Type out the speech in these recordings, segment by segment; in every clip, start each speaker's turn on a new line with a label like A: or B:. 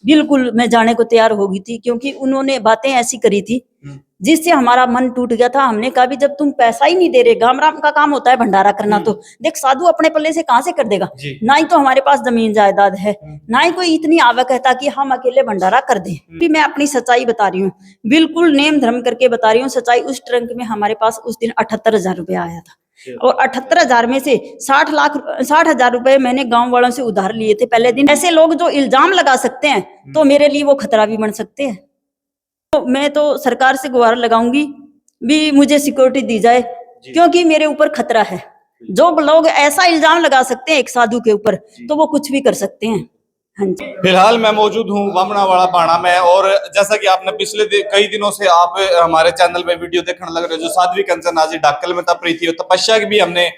A: बिल्कुल मैं जाने को तैयार हो गई थी, क्योंकि उन्होंने बातें ऐसी करी थी जिससे हमारा मन टूट गया था। हमने कहा भी जब तुम पैसा ही नहीं दे रहे, गामराम का काम होता है भंडारा करना, तो देख साधु अपने पल्ले से कहां से कर देगा। ना ही तो हमारे पास जमीन जायदाद है, ना ही कोई इतनी आवक है ताकि हम अकेले भंडारा कर दें। भी मैं अपनी सच्चाई बता रही हूँ, बिल्कुल नेम धर्म करके बता रही हूँ सच्चाई। उस ट्रंक में हमारे पास उस दिन 78,000 रुपया आया था, और 78,000 में से 60,000 रुपए मैंने गांव वालों से उधार लिए थे पहले दिन। ऐसे लोग जो इल्जाम लगा सकते हैं तो मेरे लिए वो खतरा भी बन सकते हैं। तो मैं तो सरकार से गुहार लगाऊंगी भी मुझे सिक्योरिटी दी जाए, क्योंकि मेरे ऊपर खतरा है। जो लोग ऐसा इल्जाम लगा सकते हैं एक साधु के ऊपर, तो वो कुछ भी कर सकते हैं। हाँ जी।
B: फिलहाल मैं मौजूद हूँ बामणावाड़ा बाणा में, और जैसा कि आपने पिछले कई दिनों से आप हमारे चैनल पे वीडियो देखने लग रहे हो, जो साध्वी कंचन नाजी ढाकल में तप रही थी, और तपस्या की भी हमने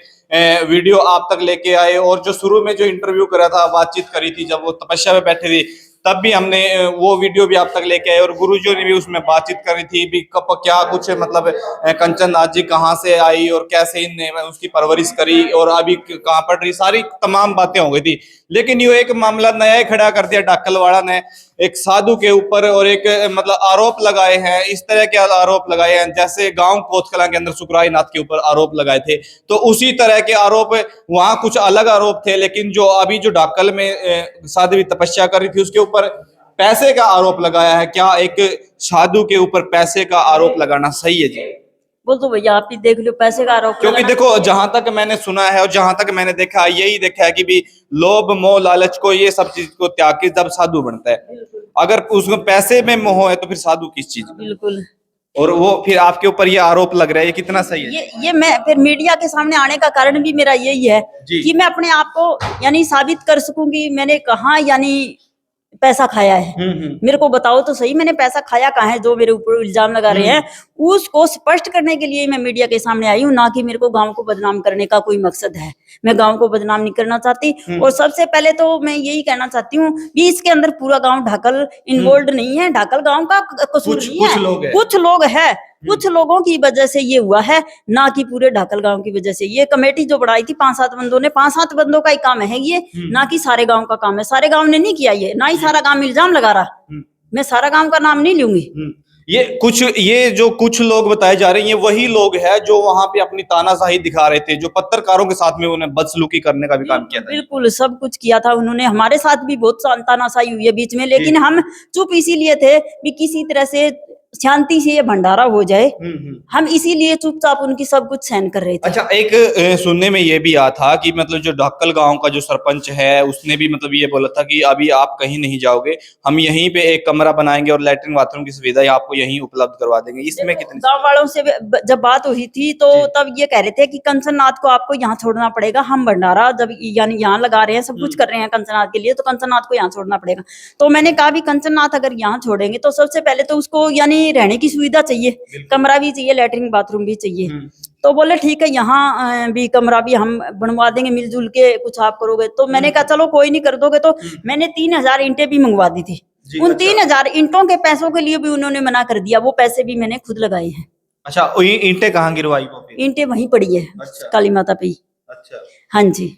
B: वीडियो आप तक लेके आए। और जो शुरू में जो इंटरव्यू करा था, बातचीत करी थी जब वो तपस्या में बैठे थे, तब भी हमने वो वीडियो भी आप तक लेके आए, और गुरुजी ने भी उसमें बातचीत करी थी भी कब क्या कुछ मतलब कंचन नाथ जी कहाँ से आई और कैसे इनने उसकी परवरिश करी और अभी कहाँ पढ़ रही, सारी तमाम बातें हो गई थी। लेकिन ये एक मामला नया ही खड़ा कर दिया ढाकलवाड़ा ने एक साधु के ऊपर, और एक मतलब आरोप लगाए हैं, इस तरह के आरोप लगाए हैं जैसे गांव कोतकला के अंदर सुखराई नाथ के ऊपर आरोप लगाए थे, तो उसी तरह के आरोप वहां कुछ अलग आरोप थे। लेकिन जो अभी जो ढाकल में साध्वी तपस्या कर रही थी उसके ऊपर पैसे का आरोप लगाया है। क्या एक साधु के ऊपर पैसे का आरोप लगाना सही है जी?
A: बोल तो भैया आप ही देख लो, पैसे का आरोप।
B: क्योंकि देखो जहां तक मैंने सुना है और जहां तक मैंने देखा यही देखा है कि भी लोभ मोह लालच को, ये सब चीज को त्याग के जब साधु बनता है, अगर उसको पैसे में मोह है तो फिर साधु किस चीज?
A: बिल्कुल।
B: और वो फिर आपके ऊपर ये आरोप लग रहा है, ये कितना सही है?
A: ये मैं फिर मीडिया के सामने आने का कारण भी मेरा यही है कि मैं अपने आप को यानी साबित कर सकूंगी मैंने कहा यानी पैसा खाया है। मेरे को बताओ तो सही, मैंने पैसा खाया कहाँ है जो मेरे ऊपर इल्जाम लगा रहे हैं। उसको स्पष्ट करने के लिए मैं मीडिया के सामने आई हूँ, ना कि मेरे को गांव को बदनाम करने का कोई मकसद है। मैं गांव को बदनाम नहीं करना चाहती। और सबसे पहले तो मैं यही कहना चाहती हूँ कि इसके अंदर पूरा गांव ढाकल इन्वॉल्व नहीं है, ढाकल गांव का कसूर नहीं है, कुछ लोग है, कुछ लोगों की वजह से ये हुआ है, ना कि पूरे ढाकल गांव की वजह से। ये कमेटी जो बढ़ाई थी 5-7 बंदों ने, 5-7 बंदों का ही काम है ये, ना कि सारे गांव का काम है। सारे गांव ने नहीं किया ये, ना ही सारा गांव इल्जाम लगा रहा। मैं सारा गांव का नाम नहीं लूंगी।
B: ये जो कुछ लोग बताए जा रहे हैं, ये वही लोग हैं जो वहां पे अपनी तानाशाही दिखा रहे थे, जो पत्रकारों के साथ में उन्हें बदसलूकी करने का भी काम किया था।
A: बिल्कुल सब कुछ किया था उन्होंने, हमारे साथ भी बहुत तानाशाही हुई है बीच में, लेकिन हम चुप इसीलिए थे कि किसी तरह से शांति से ये भंडारा हो जाए। हम इसीलिए चुपचाप उनकी सब कुछ सहन कर रहे थे।
B: अच्छा, एक सुनने में ये भी आया था कि मतलब जो ढक्कल गांव का जो सरपंच है उसने भी मतलब ये बोला था कि अभी आप कहीं नहीं जाओगे, हम यहीं पे एक कमरा बनाएंगे और लैट्रिन बाथरूम की सुविधा आपको यहीं उपलब्ध करवा देंगे। इसमें कितनी
A: गांव वालों से जब बात हुई थी तो तब ये कह रहे थे कि कंचननाथ को आपको यहाँ छोड़ना पड़ेगा। हम भंडारा जब यानी यहाँ लगा रहे हैं, सब कुछ कर रहे हैं कंचननाथ के लिए, तो कंचननाथ को यहाँ छोड़ना पड़ेगा। तो मैंने कहा भी कंचननाथ अगर यहाँ छोड़ेंगे तो सबसे पहले तो उसको यानी रहने की सुविधा चाहिए, कमरा भी चाहिए, लैट्रिन बाथरूम भी चाहिए। तो बोले ठीक है यहाँ भी कमरा भी हम बनवा देंगे मिलजुल के, कुछ आप करोगे। तो मैंने कहा चलो कोई नहीं, कर दोगे तो। मैंने 3,000 ईंटें भी मंगवा दी थी। उन 3,000 ईंटों के पैसों के लिए भी उन्होंने मना कर दिया, वो पैसे भी मैंने खुद लगाए हैं।
B: अच्छा, ईंटें कहाँ गिरवाई?
A: ईंटें वहीं पड़ी है। अच्छा। काली माता पे।
B: अच्छा।
A: हाँ जी।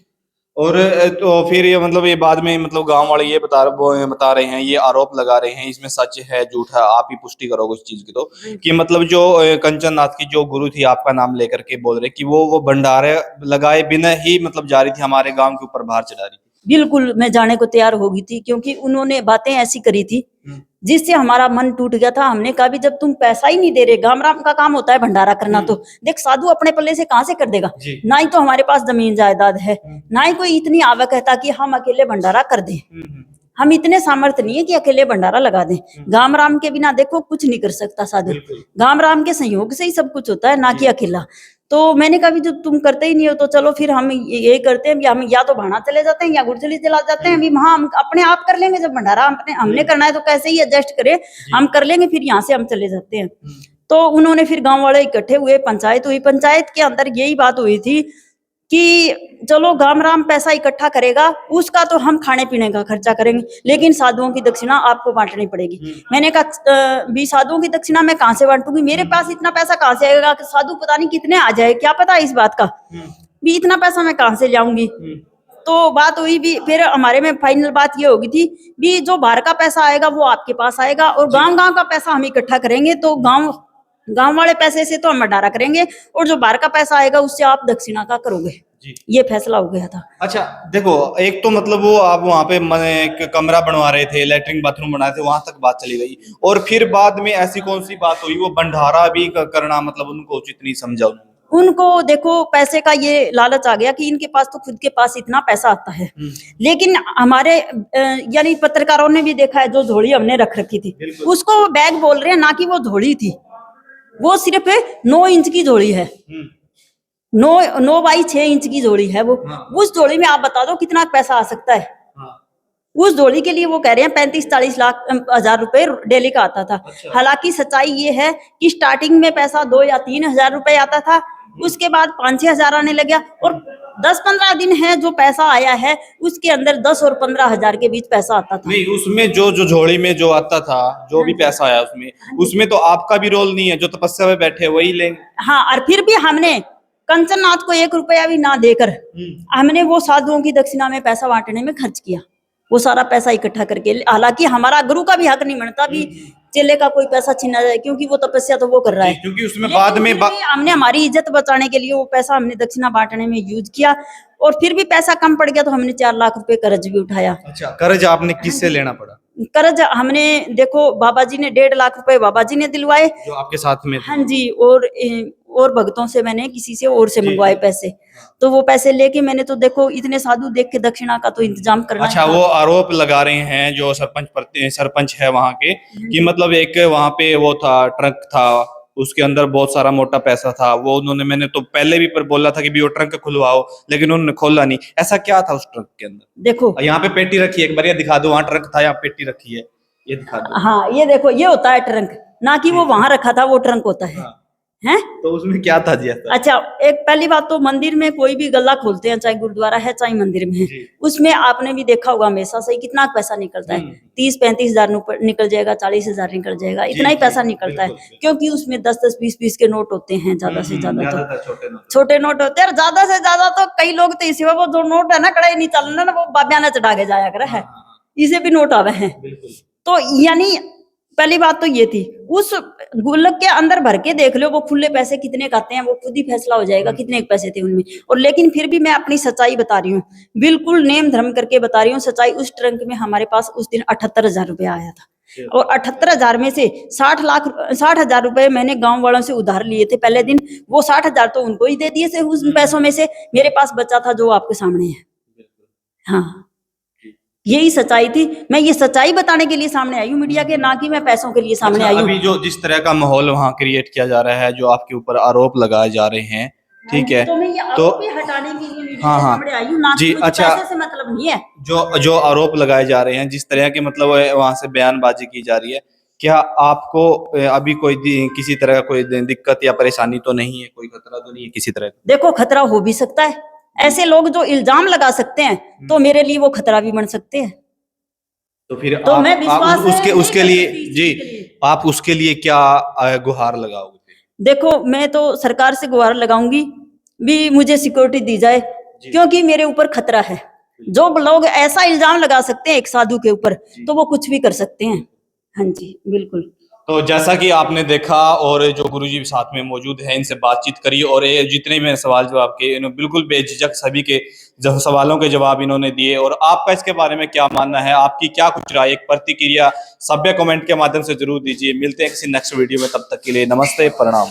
B: और तो फिर ये मतलब ये बाद में मतलब गांव वाले ये बता रहे हैं, ये आरोप लगा रहे हैं, इसमें सच है झूठ है, आप ही पुष्टि करोगे इस चीज की, तो कि मतलब जो कंचननाथ की जो गुरु थी आपका नाम लेकर के बोल रहे कि वो भंडारे लगाए बिना ही मतलब जा रही थी, हमारे गांव के ऊपर बाहर चढ़ा रही थी।
A: बिल्कुल मैं जाने को तैयार हो गई थी, क्योंकि उन्होंने बातें ऐसी करी थी जिससे हमारा मन टूट गया था। हमने कहा भी जब तुम पैसा ही नहीं दे रहे, गामराम का काम होता है भंडारा करना, तो देख साधु अपने पल्ले से कहां से कर देगा। ना ही तो हमारे पास जमीन जायदाद है, ना ही कोई इतनी आवक है ताकि हम अकेले भंडारा कर दें। हम इतने सामर्थ्य नहीं है कि अकेले भंडारा लगा दें। गामराम के बिना देखो कुछ नहीं कर सकता साधु, गामराम के सहयोग से ही सब कुछ होता है, ना कि अकेला। तो मैंने कहा भी जब तुम करते ही नहीं हो तो चलो फिर हम ये करते हैं, हम या तो भाना चले जाते हैं या गुरचली चला जाते हैं। अभी वहां हम अपने आप कर लेंगे, जब भंडारा हमने करना है तो कैसे ही एडजस्ट करें, हम कर लेंगे, फिर यहाँ से हम चले जाते हैं। तो उन्होंने फिर गांव वाले इकट्ठे हुए, पंचायत हुई। पंचायत के अंदर यही बात हुई थी कि चलो गामराम पैसा इकट्ठा करेगा, उसका तो हम खाने पीने का खर्चा करेंगे, लेकिन साधुओं की दक्षिणा आपको बांटनी पड़ेगी। मैंने कहा भी साधुओं की दक्षिणा मैं कहां से बांटूंगी, मेरे पास इतना पैसा कहां से आएगा, साधु पता नहीं कितने आ जाए, क्या पता इस बात का भी इतना पैसा मैं कहां से लाऊंगी। तो बात हुई भी, फिर हमारे में फाइनल बात ये होगी थी भी जो बाहर का पैसा आएगा वो आपके पास आएगा और गांव गांव का पैसा हम इकट्ठा करेंगे, तो गांव गांव वाले पैसे से तो हम भंडारा करेंगे और जो बाहर का पैसा आएगा उससे आप दक्षिणा का करोगे।
B: जी।
A: ये फैसला हो गया था।
B: अच्छा देखो, एक तो मतलब वो आप वहाँ पे एक कमरा बनवा रहे थे, लेटरिन बाथरूम बना रहे थे, वहां तक बात चली गई, और फिर बाद में ऐसी कौन सी बात हुई वो भंडारा भी करना मतलब उनको उचित नहीं समझा उन्होंने?
A: उनको देखो पैसे का ये लालच आ गया कि इनके पास तो खुद के पास इतना पैसा आता है, लेकिन हमारे यानी पत्रकारों ने भी देखा है जो झोली हमने रख रखी थी उसको वो बैग बोल रहे हैं, ना कि वो झोली थी। वो सिर्फ 9 इंच की झोली है, 9 बाई 6 इंच की झोली है वो। उस झोली में आप बता दो कितना पैसा आ सकता है। उस झोली के लिए वो कह रहे हैं 35-40 लाख हजार रुपए डेली का आता था। हालांकि सच्चाई ये है कि स्टार्टिंग में पैसा 2 या 3 हजार रुपए आता था, उसके बाद 5-6 हजार आने लग गया, और 10-15 दिन है जो पैसा आया है उसके अंदर 10 और 15 हजार के बीच पैसा आता था।
B: नहीं, उसमें जो जो झोली में जो आता था, जो भी पैसा आया उसमें तो आपका भी रोल नहीं है, जो तपस्या में बैठे वही लेंगे।
A: हाँ, और फिर भी हमने कंचननाथ को 1 रुपया भी ना देकर हमने वो साधुओं की दक्षिणा में पैसा बांटने में खर्च किया, वो सारा पैसा इकट्ठा करके। हालांकि हमारा गुरु का भी हक नहीं बनता भी चेले का कोई पैसा छीना जाए, क्योंकि वो तपस्या तो वो कर रहा है,
B: क्योंकि उसमें बाद में
A: हमने हमारी इज्जत बचाने के लिए वो पैसा हमने दक्षिणा बांटने में यूज किया, और फिर भी पैसा कम पड़ गया तो हमने 4 लाख रुपए कर्ज भी उठाया।
B: अच्छा, कर्ज आपने किससे लेना पड़ा?
A: कर्ज हमने देखो बाबा जी ने 1.5 लाख रुपए बाबा जी ने दिलवाए,
B: जो आपके साथ में थे।
A: हाँ जी, और भक्तों से मैंने किसी से और से मंगवाए पैसे, तो वो पैसे लेके मैंने तो देखो इतने साधु देख के दक्षिणा का तो इंतजाम करना।
B: अच्छा, वो आरोप लगा रहे हैं जो सरपंच है वहां के कि मतलब एक वहां पे वो था ट्रक था, उसके अंदर बहुत सारा मोटा पैसा था, वो उन्होंने, मैंने तो पहले भी पर बोला था कि भी वो ट्रक खुलवाओ, लेकिन उन्होंने खोला नहीं। ऐसा क्या था उस ट्रक के अंदर?
A: देखो
B: यहाँ पे पेटी रखी है, एक बार ये दिखा दो, वहां ट्रक था, यहाँ पेटी रखी है, ये दिखा दो।
A: हाँ, ये देखो, ये होता है ट्रंक, ना कि वो वहां रखा था वो ट्रंक होता है। हैं?
B: तो उसमें क्या था जी ऐसा?
A: अच्छा, एक पहली बात तो मंदिर में कोई भी गल्ला खोलते हैं, चाहे गुरुद्वारा है चाहे मंदिर में है, उसमें आपने भी देखा होगा हमेशा से कितना पैसा निकलता है। 30-35 हजार निकल जाएगा, 40 हजार निकल जाएगा, इतना ही पैसा निकलता है, क्योंकि उसमें 10-10, 20-20 के नोट होते हैं, ज्यादा से ज्यादा तो छोटे नोट होते हैं, और ज्यादा से ज्यादा तो कई लोग तो इसी वो जो नोट है ना कड़ाई नहीं चलना ना, वो बाबियाना चढ़ा के जाया कर है, इसे भी नोट आवे हैं। तो यानी पहली बात तो ये थी, उस गुल्लक के अंदर भर के देख लो वो खुले पैसे कितने का आते हैं, वो खुद ही फैसला हो जाएगा कितने पैसे थे उनमें। और लेकिन फिर भी मैं अपनी सच्चाई बता रही हूँ, बिल्कुल नेम धर्म करके बता रही हूँ सच्चाई। उस ट्रंक में हमारे पास उस दिन 78 हजार रुपया आया था, और 78 हजार में से 60 हजार रुपए मैंने गांव वालों से उधार लिए थे पहले दिन, वो 60 हजार तो उनको ही दे दिए थे। उस पैसों में से मेरे पास बचा था जो आपके सामने है। हाँ, यही सच्चाई थी, मैं ये सच्चाई बताने के लिए सामने आई हूँ मीडिया के, ना कि मैं पैसों के लिए सामने आई हूँ।
B: अभी जो जिस तरह का माहौल वहाँ क्रिएट किया जा रहा है, जो आपके ऊपर आरोप लगाए जा रहे हैं, ठीक है,
A: तो मैं ये आरोप भी हटाने के लिए मीडिया के सामने आई हूँ, ना
B: जी।
A: कि मुझे
B: अच्छा,
A: पैसे से मतलब नहीं है।
B: जो आरोप लगाए जा रहे हैं, जिस तरह के मतलब वहां से बयानबाजी की जा रही है, क्या आपको अभी कोई किसी तरह का कोई दिक्कत या परेशानी तो नहीं है, कोई खतरा तो नहीं है किसी तरह का?
A: देखो, खतरा हो भी सकता है, ऐसे लोग जो इल्जाम लगा सकते हैं तो मेरे लिए वो खतरा भी बन सकते हैं।
B: तो फिर
A: तो
B: आप,
A: मैं विश्वास
B: उसके लिए जी, आप उसके लिए क्या गुहार लगाओगे?
A: देखो, मैं तो सरकार से गुहार लगाऊंगी भी मुझे सिक्योरिटी दी जाए, क्योंकि मेरे ऊपर खतरा है। जो लोग ऐसा इल्जाम लगा सकते हैं एक साधु के ऊपर, तो वो कुछ भी कर सकते हैं। हाँ जी, बिल्कुल।
B: तो जैसा कि आपने देखा, और जो गुरुजी साथ में मौजूद हैं, इनसे बातचीत करी, और ये जितने भी सवाल जवाब किए, इन्होंने बिल्कुल बेझिझक सभी के सवालों के जवाब इन्होंने दिए। और आपका इसके बारे में क्या मानना है, आपकी क्या कुछ राय, एक प्रतिक्रिया सभ्य कमेंट के माध्यम से जरूर दीजिए। मिलते हैं किसी नेक्स्ट वीडियो में, तब तक के लिए नमस्ते, प्रणाम।